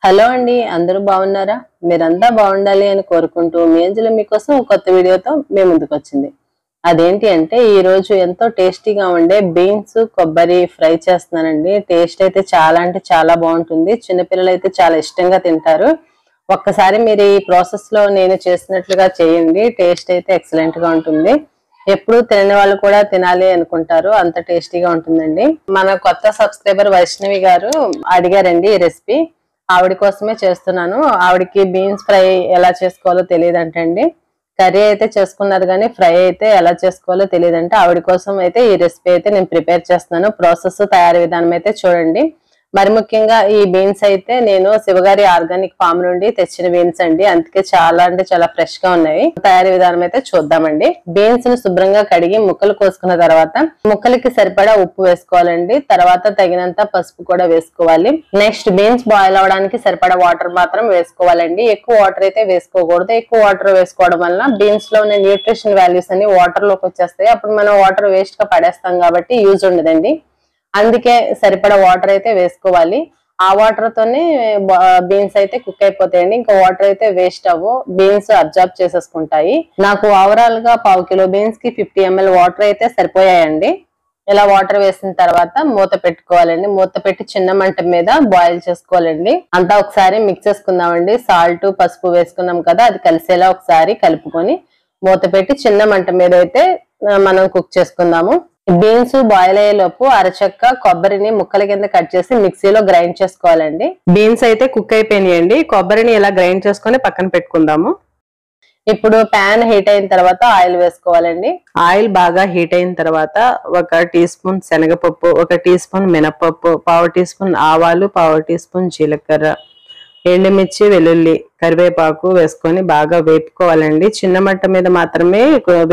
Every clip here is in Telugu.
హలో అండి, అందరూ బాగున్నారా? మీరంతా బాగుండాలి అని కోరుకుంటూ మీ అంజలి మీకోసం ఒక కొత్త వీడియోతో మేము ముందుకు వచ్చింది. అదేంటి అంటే ఈ రోజు ఎంతో టేస్టీగా ఉండే బీన్స్ కొబ్బరి ఫ్రై చేస్తున్నానండి. టేస్ట్ అయితే చాలా అంటే చాలా బాగుంటుంది. చిన్నపిల్లలు అయితే చాలా ఇష్టంగా తింటారు. ఒక్కసారి మీరు ఈ ప్రాసెస్ లో నేను చేసినట్లుగా చేయండి. టేస్ట్ అయితే ఎక్సలెంట్ గా ఉంటుంది. ఎప్పుడు తినని వాళ్ళు కూడా తినాలి అనుకుంటారు, అంత టేస్టీగా ఉంటుందండి. మన కొత్త సబ్స్క్రైబర్ వైష్ణవి గారు అడిగారండి ఈ రెసిపీ. ఆవిడ కోసమే చేస్తున్నాను. ఆవిడకి బీన్స్ ఫ్రై ఎలా చేసుకోవాలో తెలియదంటండి. కర్రీ అయితే చేసుకున్నారు కానీ ఫ్రై అయితే ఎలా చేసుకోవాలో తెలియదంటే ఆవిడ కోసం అయితే ఈ రెసిపీ అయితే నేను ప్రిపేర్ చేస్తున్నాను. ప్రాసెస్ తయారీ విధానం అయితే చూడండి. మరి ముఖ్యంగా ఈ బీన్స్ అయితే నేను శివగారి ఆర్గానిక్ ఫామ్ నుండి తెచ్చిన బీన్స్ అండి. అందుకే చాలా అంటే చాలా ఫ్రెష్ గా ఉన్నాయి. తయారీ విధానం అయితే చూద్దామండి. బీన్స్ ను శుభ్రంగా కడిగి ముక్కలు కోసుకున్న తర్వాత ముక్కలకి సరిపడా ఉప్పు వేసుకోవాలండి. తర్వాత తగినంత పసుపు కూడా వేసుకోవాలి. నెక్స్ట్ బీన్స్ బాయిల్ అవడానికి సరిపడా వాటర్ మాత్రం వేసుకోవాలండి. ఎక్కువ వాటర్ అయితే వేసుకోకూడదు. ఎక్కువ వాటర్ వేసుకోవడం వల్ల బీన్స్ లో ఉన్న న్యూట్రిషన్ వాల్యూస్ అన్ని వాటర్ లోకి వచ్చేస్తాయి. అప్పుడు మనం వాటర్ వేస్ట్ గా పడేస్తాం కాబట్టి యూజ్ ఉండదండి. అందుకే సరిపడా వాటర్ అయితే వేసుకోవాలి. ఆ వాటర్ తోనే బీన్స్ అయితే కుక్ అయిపోతాయండి. ఇంకా వాటర్ అయితే వేస్ట్ అవ్వు, బీన్స్ అబ్జర్వ్ చేసేసుకుంటాయి. నాకు ఓవరాల్ గా 1/2 కిలో బీన్స్ కి 50 ml వాటర్ అయితే సరిపోయాయండి. ఇలా వాటర్ వేసిన తర్వాత మూత పెట్టుకోవాలండి. మూత పెట్టి చిన్న మంట మీద బాయిల్ చేసుకోవాలండి. అంతా ఒకసారి మిక్స్ చేసుకుందామండి. సాల్ట్ పసుపు వేసుకున్నాం కదా, అది కలిసేలా ఒకసారి కలుపుకొని మూత పెట్టి చిన్న మంట మీద అయితే మనం కుక్ చేసుకుందాము. బీన్స్ బాయిల్ అయ్యే లోపు అరచక్క కొబ్బరిని ముక్కల కింద కట్ చేసి మిక్సీలో గ్రైండ్ చేసుకోవాలండి. బీన్స్ అయితే కుక్ అయిపోయినాయండి. కొబ్బరిని ఇలా గ్రైండ్ చేసుకొని పక్కన పెట్టుకుందాము. ఇప్పుడు ప్యాన్ హీట్ అయిన తర్వాత ఆయిల్ వేసుకోవాలండి. ఆయిల్ బాగా హీట్ అయిన తర్వాత 1 టీ స్పూన్ శనగపప్పు, 1 టీ స్పూన్ మినపప్పు, 1/2 టీ స్పూన్ ఆవాలు, 1/2 టీ స్పూన్ జీలకర్ర, ఎండుమిర్చి, వెల్లుల్లి, కరివేపాకు వేసుకొని బాగా వేపుకోవాలండి. చిన్న మంట మీద మాత్రమే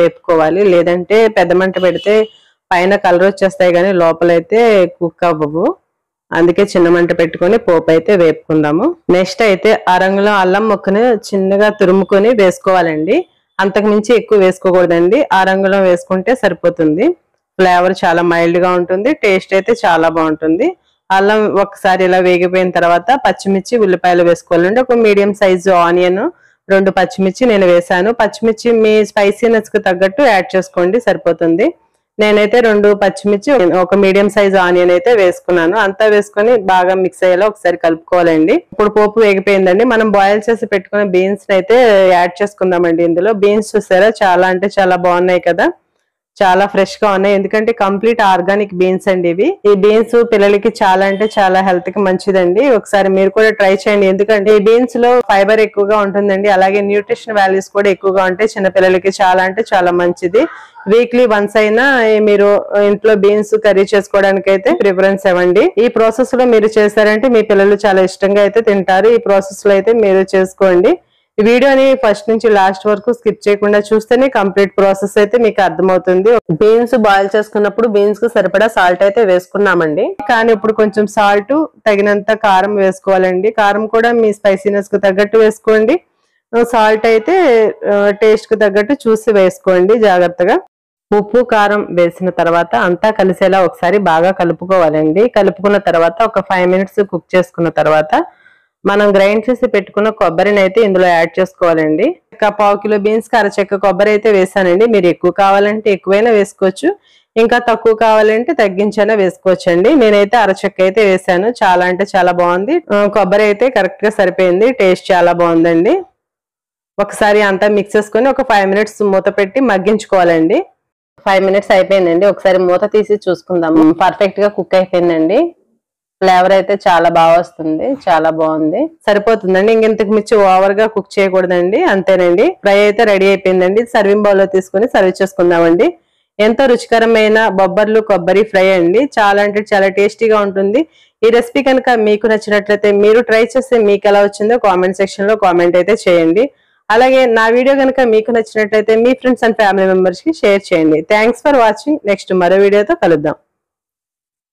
వేపుకోవాలి, లేదంటే పెద్ద మంట పెడితే పైన కలర్ వచ్చేస్తాయి కానీ లోపలైతే కుక్ అవ్వవు. అందుకే చిన్న మంట పెట్టుకొని పోపు అయితే వేపుకుందాము. నెక్స్ట్ అయితే అరంగుళం అల్లం ముక్కను చిన్నగా తురుముకొని వేసుకోవాలండి. అంతకు మించి ఎక్కువ వేసుకోకూడదండి. అరంగుళం వేసుకుంటే సరిపోతుంది. ఫ్లేవర్ చాలా మైల్డ్ గా ఉంటుంది. టేస్ట్ అయితే చాలా బాగుంటుంది. అల్లం ఒకసారి ఇలా వేగిపోయిన తర్వాత పచ్చిమిర్చి, ఉల్లిపాయలు వేసుకోవాలండి. ఒక మీడియం సైజు ఆనియన్, 2 పచ్చిమిర్చి నేను వేసాను. పచ్చిమిర్చి మీ స్పైసీనెస్ కు తగ్గట్టు యాడ్ చేసుకోండి, సరిపోతుంది. నేనైతే 2 పచ్చిమిర్చి, ఒక మీడియం సైజ్ ఆనియన్ అయితే వేసుకున్నాను. అంతా వేసుకొని బాగా మిక్స్ అయ్యేలా ఒకసారి కలుపుకోవాలండి. ఇప్పుడు పోపు వేగిపోయిందండి. మనం బాయిల్ చేసి పెట్టుకున్న బీన్స్ అయితే యాడ్ చేసుకుందామండి. ఇందులో బీన్స్ చూసారా, చాలా అంటే చాలా బాగున్నాయి కదా, చాలా ఫ్రెష్ గా ఉన్నాయి. ఎందుకంటే కంప్లీట్ ఆర్గానిక్ బీన్స్ అండి ఇవి. ఈ బీన్స్ పిల్లలకి చాలా అంటే చాలా హెల్త్ కి మంచిదండి. ఒకసారి మీరు కూడా ట్రై చేయండి. ఎందుకంటే ఈ బీన్స్ లో ఫైబర్ ఎక్కువగా ఉంటుందండి. అలాగే న్యూట్రిషన్ వాల్యూస్ కూడా ఎక్కువగా ఉంటాయి. చిన్న పిల్లలకి చాలా అంటే చాలా మంచిది. వీక్లీ వన్స్ అయినా మీరు ఇంట్లో బీన్స్ కర్రీ చేసుకోవడానికి అయితే ప్రిఫరెన్స్ ఇవ్వండి. ఈ ప్రాసెస్ లో మీరు చేశారంటే మీ పిల్లలు చాలా ఇష్టంగా అయితే తింటారు. ఈ ప్రాసెస్ లో అయితే మీరు చేసుకోండి. ఈ వీడియోని ఫస్ట్ నుంచి లాస్ట్ వరకు స్కిప్ చేయకుండా చూస్తేనే కంప్లీట్ ప్రాసెస్ అయితే మీకు అర్థమవుతుంది. బీన్స్ బాయిల్ చేసుకున్నప్పుడు బీన్స్ కు సరిపడా సాల్ట్ అయితే వేసుకున్నామండి. కానీ ఇప్పుడు కొంచెం సాల్ట్, తగినంత కారం వేసుకోవాలండి. కారం కూడా మీ స్పైసీనెస్ కు తగ్గట్టు వేసుకోండి. సాల్ట్ అయితే టేస్ట్ కు తగ్గట్టు చూసి వేసుకోండి జాగ్రత్తగా. ఉప్పు కారం వేసిన తర్వాత అంతా కలిసేలా ఒకసారి బాగా కలుపుకోవాలండి. కలుపుకున్న తర్వాత ఒక 5 minutes కుక్ చేసుకున్న తర్వాత మనం గ్రైండ్ చేసి పెట్టుకున్న కొబ్బరిని అయితే ఇందులో యాడ్ చేసుకోవాలండి. 1/4 కిలో బీన్స్ కి అరచెక్క కొబ్బరి అయితే వేసానండి. మీరు ఎక్కువ కావాలంటే ఎక్కువైనా వేసుకోవచ్చు, ఇంకా తక్కువ కావాలంటే తగ్గించైనా వేసుకోవచ్చండి. నేనైతే అరచెక్క అయితే వేసాను. చాలా అంటే చాలా బాగుంది. కొబ్బరి అయితే కరెక్ట్ గా సరిపోయింది. టేస్ట్ చాలా బాగుందండి. ఒకసారి అంతా మిక్స్ చేసుకొని ఒక 5 minutes మూత పెట్టి మగ్గించుకోవాలండి. 5 minutes అయిపోయిందండి. ఒకసారి మూత తీసి చూసుకుందాము. పర్ఫెక్ట్ గా కుక్ అయిపోయిందండి. ఫ్లేవర్ అయితే చాలా బాగా వస్తుంది. చాలా బాగుంది, సరిపోతుందండి. ఇంకెంతకు మించి ఓవర్ గా కుక్ చేయకూడదండి. అంతేనండి. ఫ్రై అయితే రెడీ అయిపోయిందండి. సర్వింగ్ బౌల్ లో తీసుకొని సర్వ్ చేసుకుందామండి. ఎంతో రుచికరమైన బొబ్బర్లు కొబ్బరి ఫ్రై అండి. చాలా అంటే చాలా టేస్టీగా ఉంటుంది. ఈ రెసిపీ కనుక మీకు నచ్చినట్లయితే మీరు ట్రై చేస్తే మీకు ఎలా వచ్చిందో కామెంట్ సెక్షన్ లో కామెంట్ అయితే చేయండి. అలాగే నా వీడియో కనుక మీకు నచ్చినట్లయితే మీ ఫ్రెండ్స్ అండ్ ఫ్యామిలీ మెంబర్స్ కి షేర్ చేయండి. Thanks for watching. నెక్స్ట్ మరో వీడియోతో కలుద్దాం.